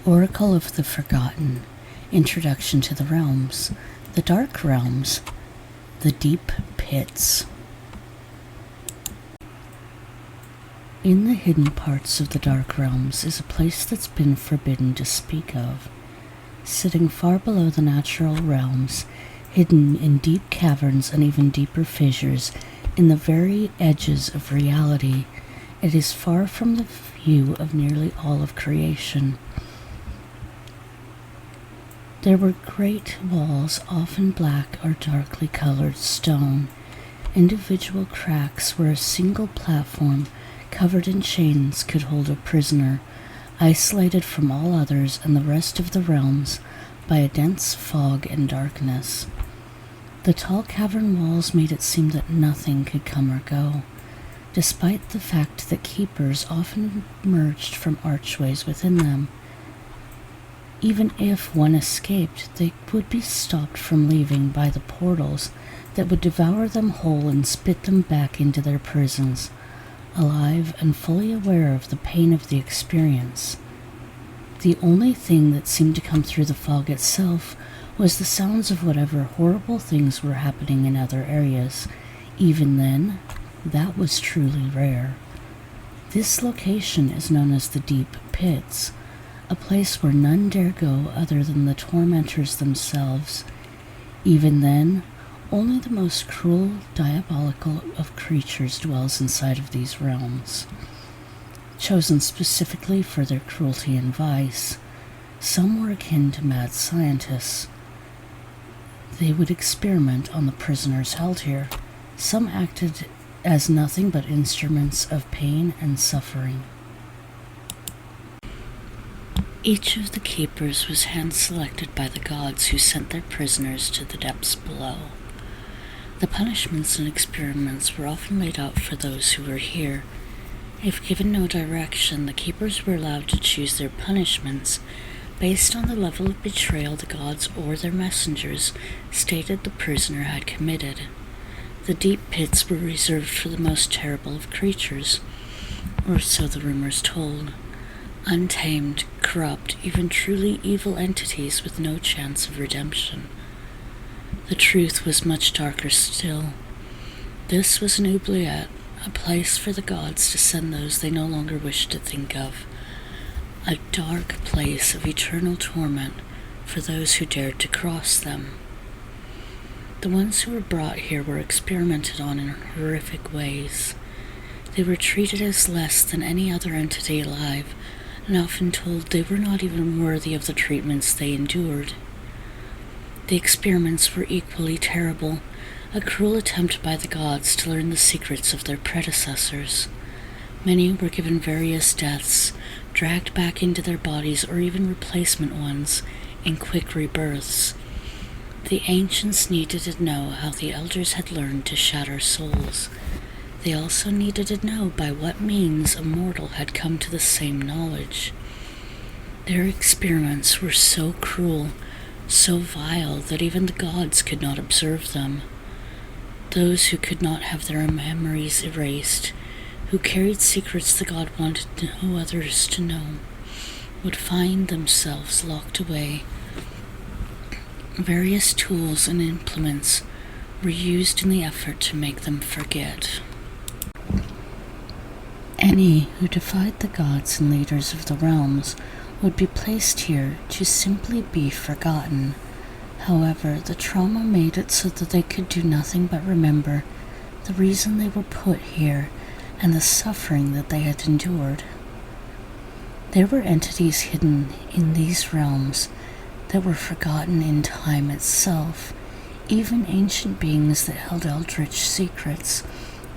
Oracle of the Forgotten, Introduction to the Realms, the Dark Realms, the Deep Pits. In the hidden parts of the Dark Realms is a place that's been forbidden to speak of. Sitting far below the natural realms, hidden in deep caverns and even deeper fissures in the very edges of reality, it is far from the view of nearly all of creation. There were great walls, often black or darkly colored stone, individual cracks where a single platform covered in chains could hold a prisoner, isolated from all others and the rest of the realms by a dense fog and darkness. The tall cavern walls made it seem that nothing could come or go, despite the fact that keepers often emerged from archways within them. Even if one escaped, they would be stopped from leaving by the portals that would devour them whole and spit them back into their prisons, alive and fully aware of the pain of the experience. The only thing that seemed to come through the fog itself was the sounds of whatever horrible things were happening in other areas. Even then, that was truly rare. This location is known as the Deep Pits, a place where none dare go other than the tormentors themselves. Even then, only the most cruel, diabolical of creatures dwells inside of these realms. Chosen specifically for their cruelty and vice, some were akin to mad scientists. They would experiment on the prisoners held here. Some acted as nothing but instruments of pain and suffering. Each of the keepers was hand-selected by the gods who sent their prisoners to the depths below. The punishments and experiments were often laid out for those who were here. If given no direction, the keepers were allowed to choose their punishments based on the level of betrayal the gods or their messengers stated the prisoner had committed. The deep pits were reserved for the most terrible of creatures, or so the rumors told. Untamed, corrupt, even truly evil entities with no chance of redemption. The truth was much darker still. This was an oubliette, a place for the gods to send those they no longer wished to think of. A dark place of eternal torment for those who dared to cross them. The ones who were brought here were experimented on in horrific ways. They were treated as less than any other entity alive, and often told they were not even worthy of the treatments they endured. The experiments were equally terrible, a cruel attempt by the gods to learn the secrets of their predecessors. Many were given various deaths, dragged back into their bodies or even replacement ones in quick rebirths. The ancients needed to know how the elders had learned to shatter souls. They also needed to know by what means a mortal had come to the same knowledge. Their experiments were so cruel, so vile, that even the gods could not observe them. Those who could not have their memories erased, who carried secrets the god wanted no others to know, would find themselves locked away. Various tools and implements were used in the effort to make them forget. Any who defied the gods and leaders of the realms would be placed here to simply be forgotten. However, the trauma made it so that they could do nothing but remember the reason they were put here and the suffering that they had endured. There were entities hidden in these realms that were forgotten in time itself, even ancient beings that held eldritch secrets,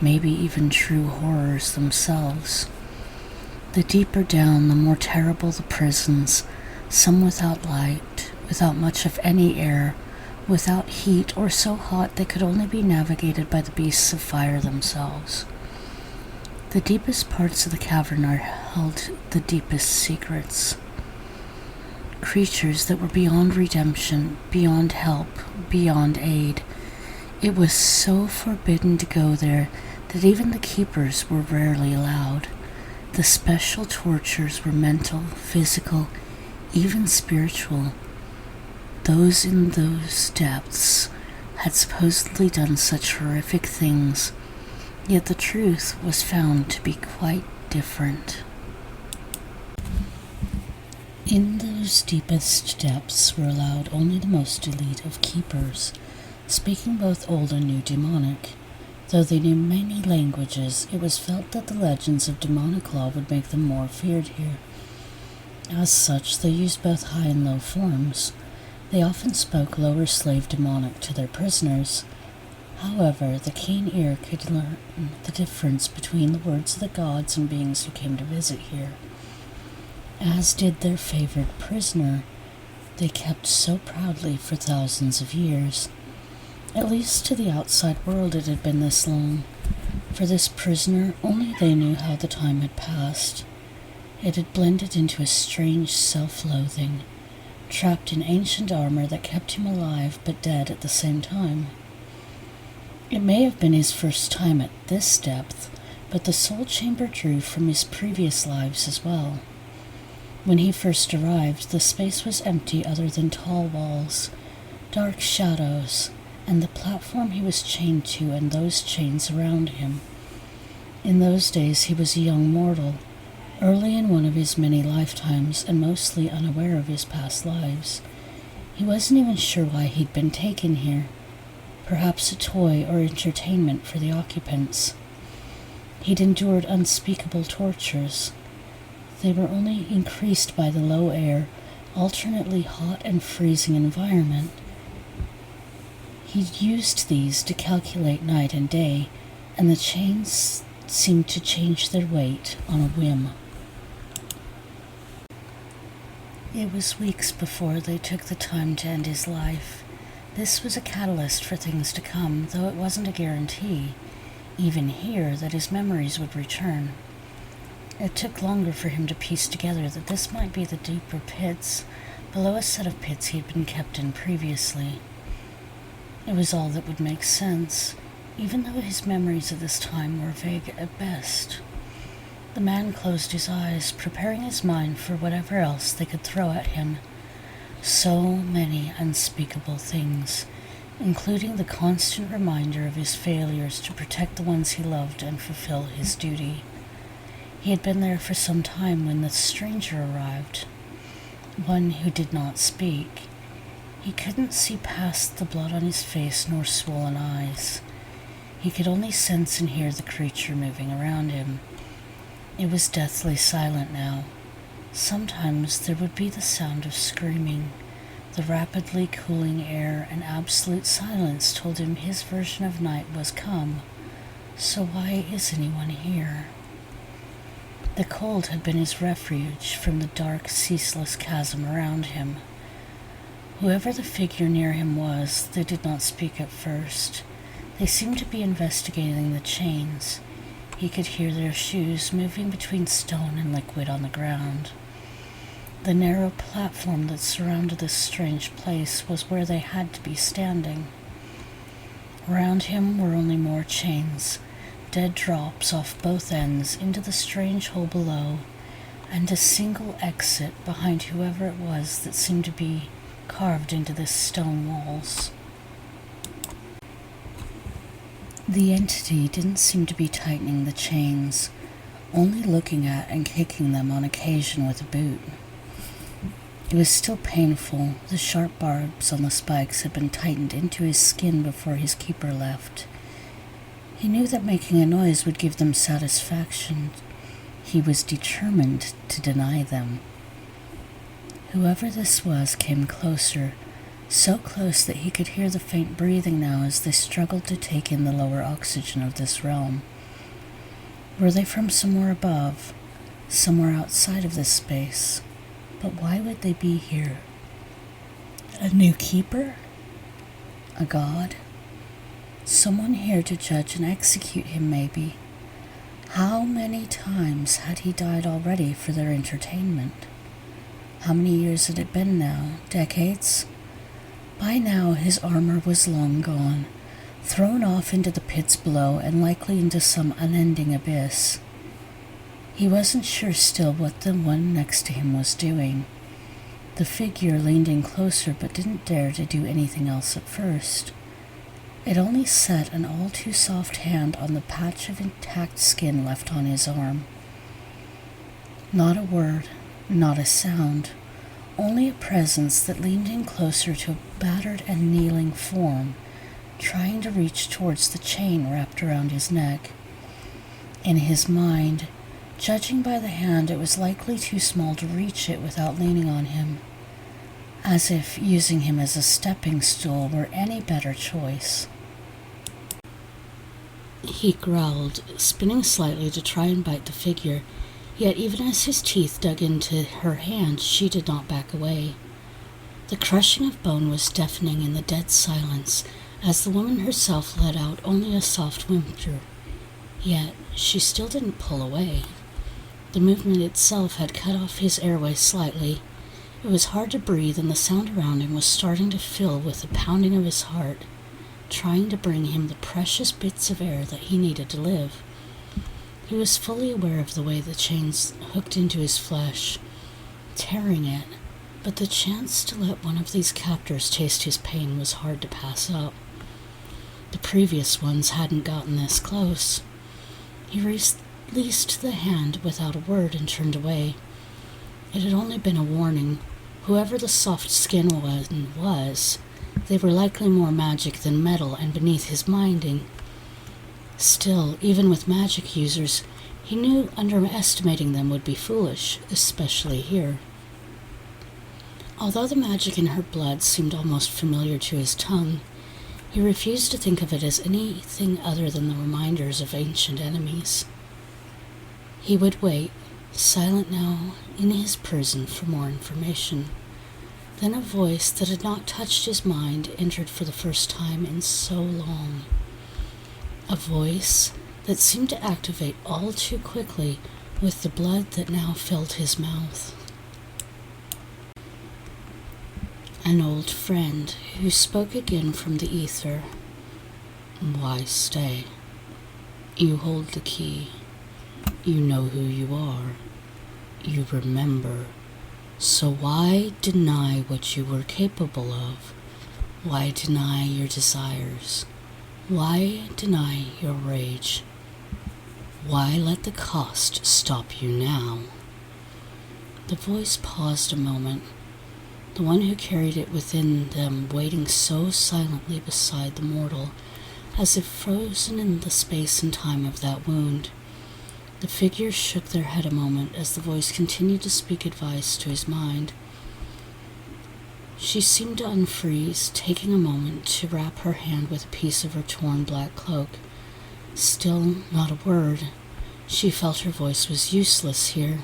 maybe even true horrors themselves. The deeper down, the more terrible the prisons, some without light, without much of any air, without heat, or so hot they could only be navigated by the beasts of fire themselves. The deepest parts of the cavern are held the deepest secrets. Creatures that were beyond redemption, beyond help, beyond aid. It was so forbidden to go there that even the keepers were rarely allowed. The special tortures were mental, physical, even spiritual. Those in those depths had supposedly done such horrific things, yet the truth was found to be quite different. In those deepest depths were allowed only the most elite of keepers, speaking both Old and New Demonic. Though they knew many languages, it was felt that the legends of demonic law would make them more feared here. As such, they used both high and low forms. They often spoke lower slave demonic to their prisoners. However, the keen ear could learn the difference between the words of the gods and beings who came to visit here. As did their favored prisoner, they kept so proudly for thousands of years. At least to the outside world it had been this long. For this prisoner, only they knew how the time had passed. It had blended into a strange self-loathing, trapped in ancient armor that kept him alive but dead at the same time. It may have been his first time at this depth, but the soul chamber drew from his previous lives as well. When he first arrived, the space was empty other than tall walls, dark shadows, and the platform he was chained to and those chains around him. In those days he was a young mortal, early in one of his many lifetimes and mostly unaware of his past lives. He wasn't even sure why he'd been taken here, perhaps a toy or entertainment for the occupants. He'd endured unspeakable tortures. They were only increased by the low air, alternately hot and freezing environment. He'd used these to calculate night and day, and the chains seemed to change their weight on a whim. It was weeks before they took the time to end his life. This was a catalyst for things to come, though it wasn't a guarantee, even here, that his memories would return. It took longer for him to piece together that this might be the deeper pits, below a set of pits he had been kept in previously. It was all that would make sense, even though his memories of this time were vague at best. The man closed his eyes, preparing his mind for whatever else they could throw at him. So many unspeakable things, including the constant reminder of his failures to protect the ones he loved and fulfill his duty. He had been there for some time when the stranger arrived, one who did not speak. He couldn't see past the blood on his face nor swollen eyes. He could only sense and hear the creature moving around him. It was deathly silent now. Sometimes there would be the sound of screaming. The rapidly cooling air and absolute silence told him his version of night was come. So why is anyone here? The cold had been his refuge from the dark, ceaseless chasm around him. Whoever the figure near him was, they did not speak at first. They seemed to be investigating the chains. He could hear their shoes moving between stone and liquid on the ground. The narrow platform that surrounded this strange place was where they had to be standing. Around him were only more chains, dead drops off both ends into the strange hole below, and a single exit behind whoever it was that seemed to be carved into the stone walls. The entity didn't seem to be tightening the chains, only looking at and kicking them on occasion with a boot. It was still painful. The sharp barbs on the spikes had been tightened into his skin before his keeper left. He knew that making a noise would give them satisfaction. He was determined to deny them. Whoever this was came closer, so close that he could hear the faint breathing now as they struggled to take in the lower oxygen of this realm. Were they from somewhere above, somewhere outside of this space? But why would they be here? A new keeper? A god? Someone here to judge and execute him, maybe. How many times had he died already for their entertainment? How many years had it been now? Decades? By now his armor was long gone, thrown off into the pits below and likely into some unending abyss. He wasn't sure still what the one next to him was doing. The figure leaned in closer but didn't dare to do anything else at first. It only set an all-too-soft hand on the patch of intact skin left on his arm. Not a word, not a sound, only a presence that leaned in closer to a battered and kneeling form, trying to reach towards the chain wrapped around his neck. In his mind, judging by the hand, it was likely too small to reach it without leaning on him, as if using him as a stepping stool were any better choice. He growled, spinning slightly to try and bite the figure, yet even as his teeth dug into her hand, she did not back away. The crushing of bone was deafening in the dead silence, as the woman herself let out only a soft whimper. Yet she still didn't pull away. The movement itself had cut off his airway slightly. It was hard to breathe, and the sound around him was starting to fill with the pounding of his heart, trying to bring him the precious bits of air that he needed to live. He was fully aware of the way the chains hooked into his flesh, tearing it, but the chance to let one of these captors taste his pain was hard to pass up. The previous ones hadn't gotten this close. He released the hand without a word and turned away. It had only been a warning. Whoever the soft skin one was, they were likely more magic than metal and beneath his minding. Still, even with magic users, he knew underestimating them would be foolish, especially here. Although the magic in her blood seemed almost familiar to his tongue, he refused to think of it as anything other than the reminders of ancient enemies. He would wait, silent now, in his prison for more information. Then a voice that had not touched his mind entered for the first time in so long. A voice that seemed to activate all too quickly with the blood that now filled his mouth. An old friend who spoke again from the ether. Why stay? You hold the key. You know who you are. You remember. So why deny what you were capable of? Why deny your desires? Why deny your rage? Why let the cost stop you now? The voice paused a moment, the one who carried it within them waiting so silently beside the mortal, as if frozen in the space and time of that wound. The figures shook their head a moment as the voice continued to speak advice to his mind. She seemed to unfreeze, taking a moment to wrap her hand with a piece of her torn black cloak. Still not a word. She felt her voice was useless here.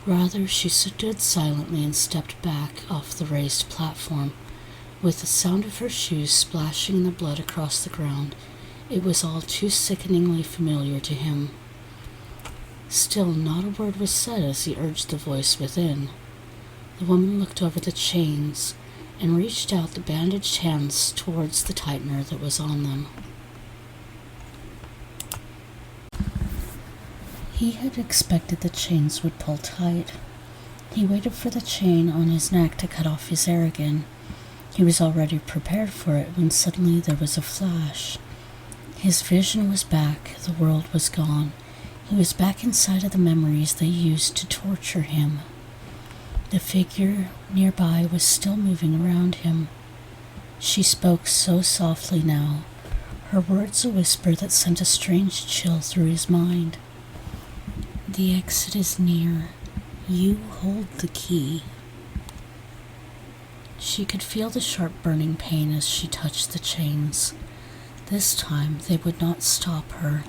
Rather, she stood silently and stepped back off the raised platform. With the sound of her shoes splashing the blood across the ground, it was all too sickeningly familiar to him. Still, not a word was said as he urged the voice within. The woman looked over the chains and reached out the bandaged hands towards the tightener that was on them. He had expected the chains would pull tight. He waited for the chain on his neck to cut off his air again. He was already prepared for it when suddenly there was a flash. His vision was back, the world was gone. He was back inside of the memories they used to torture him. The figure nearby was still moving around him. She spoke so softly now, her words a whisper that sent a strange chill through his mind. The exit is near. You hold the key. She could feel the sharp burning pain as she touched the chains. This time they would not stop her,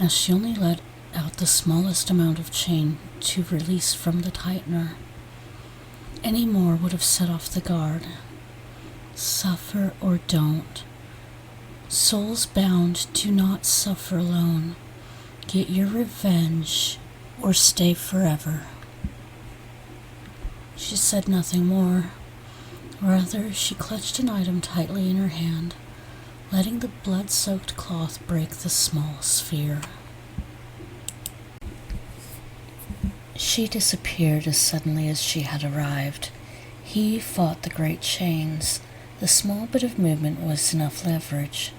as she only let out the smallest amount of chain to release from the tightener. Any more would have set off the guard. Suffer or don't. Souls bound do not suffer alone. Get your revenge or stay forever. She said nothing more. Rather, she clutched an item tightly in her hand, letting the blood-soaked cloth break the small sphere. She disappeared as suddenly as she had arrived. He fought the great chains. The small bit of movement was enough leverage.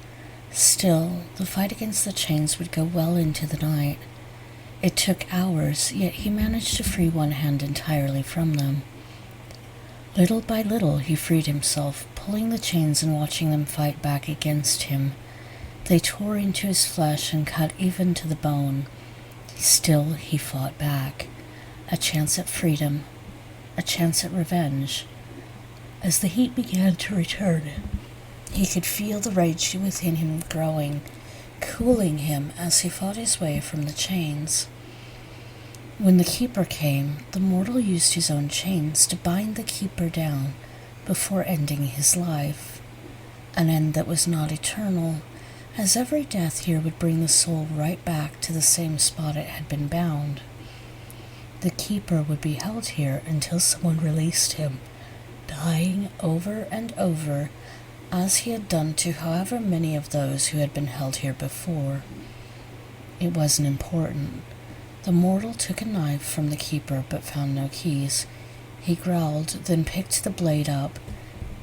Still, the fight against the chains would go well into the night. It took hours, yet he managed to free one hand entirely from them. Little by little he freed himself, pulling the chains and watching them fight back against him. They tore into his flesh and cut even to the bone. Still he fought back. A chance at freedom, a chance at revenge. As the heat began to return, he could feel the rage within him growing, cooling him as he fought his way from the chains. When the Keeper came, the mortal used his own chains to bind the Keeper down before ending his life, an end that was not eternal, as every death here would bring the soul right back to the same spot it had been bound. The Keeper would be held here until someone released him, dying over and over, as he had done to however many of those who had been held here before. It wasn't important. The mortal took a knife from the Keeper but found no keys. He growled, then picked the blade up.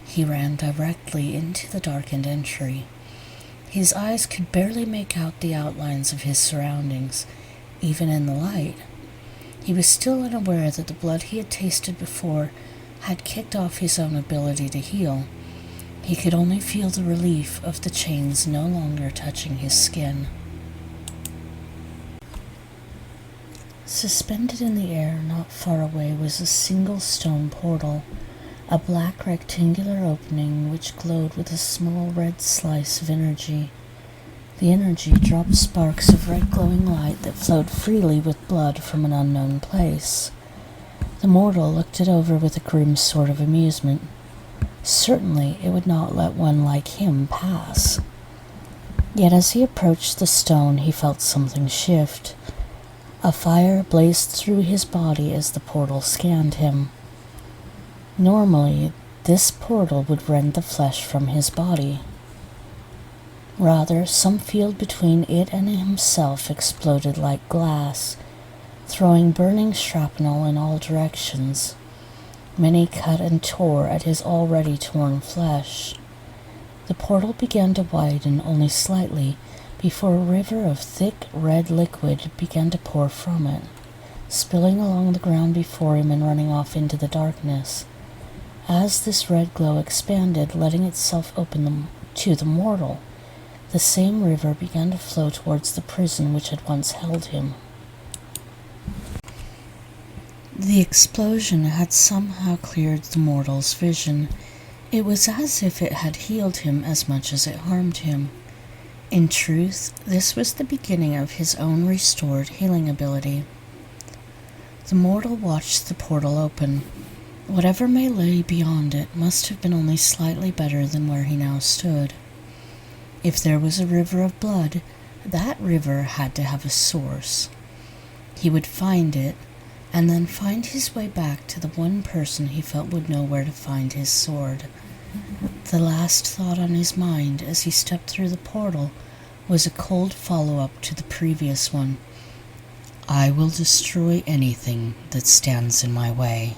He ran directly into the darkened entry. His eyes could barely make out the outlines of his surroundings, even in the light. He was still unaware that the blood he had tasted before had kicked off his own ability to heal. He could only feel the relief of the chains no longer touching his skin. Suspended in the air not far away was a single stone portal, a black rectangular opening which glowed with a small red slice of energy. The energy dropped sparks of red glowing light that flowed freely with blood from an unknown place. The mortal looked it over with a grim sort of amusement. Certainly it would not let one like him pass. Yet as he approached the stone he felt something shift. A fire blazed through his body as the portal scanned him. Normally, this portal would rend the flesh from his body. Rather, some field between it and himself exploded like glass, throwing burning shrapnel in all directions. Many cut and tore at his already torn flesh. The portal began to widen only slightly before a river of thick red liquid began to pour from it, spilling along the ground before him and running off into the darkness. As this red glow expanded, letting itself open to the mortal, the same river began to flow towards the prison which had once held him. The explosion had somehow cleared the mortal's vision. It was as if it had healed him as much as it harmed him. In truth, this was the beginning of his own restored healing ability. The mortal watched the portal open. Whatever may lay beyond it must have been only slightly better than where he now stood. If there was a river of blood, that river had to have a source. He would find it, and then find his way back to the one person he felt would know where to find his sword. The last thought on his mind as he stepped through the portal was a cold follow-up to the previous one. I will destroy anything that stands in my way.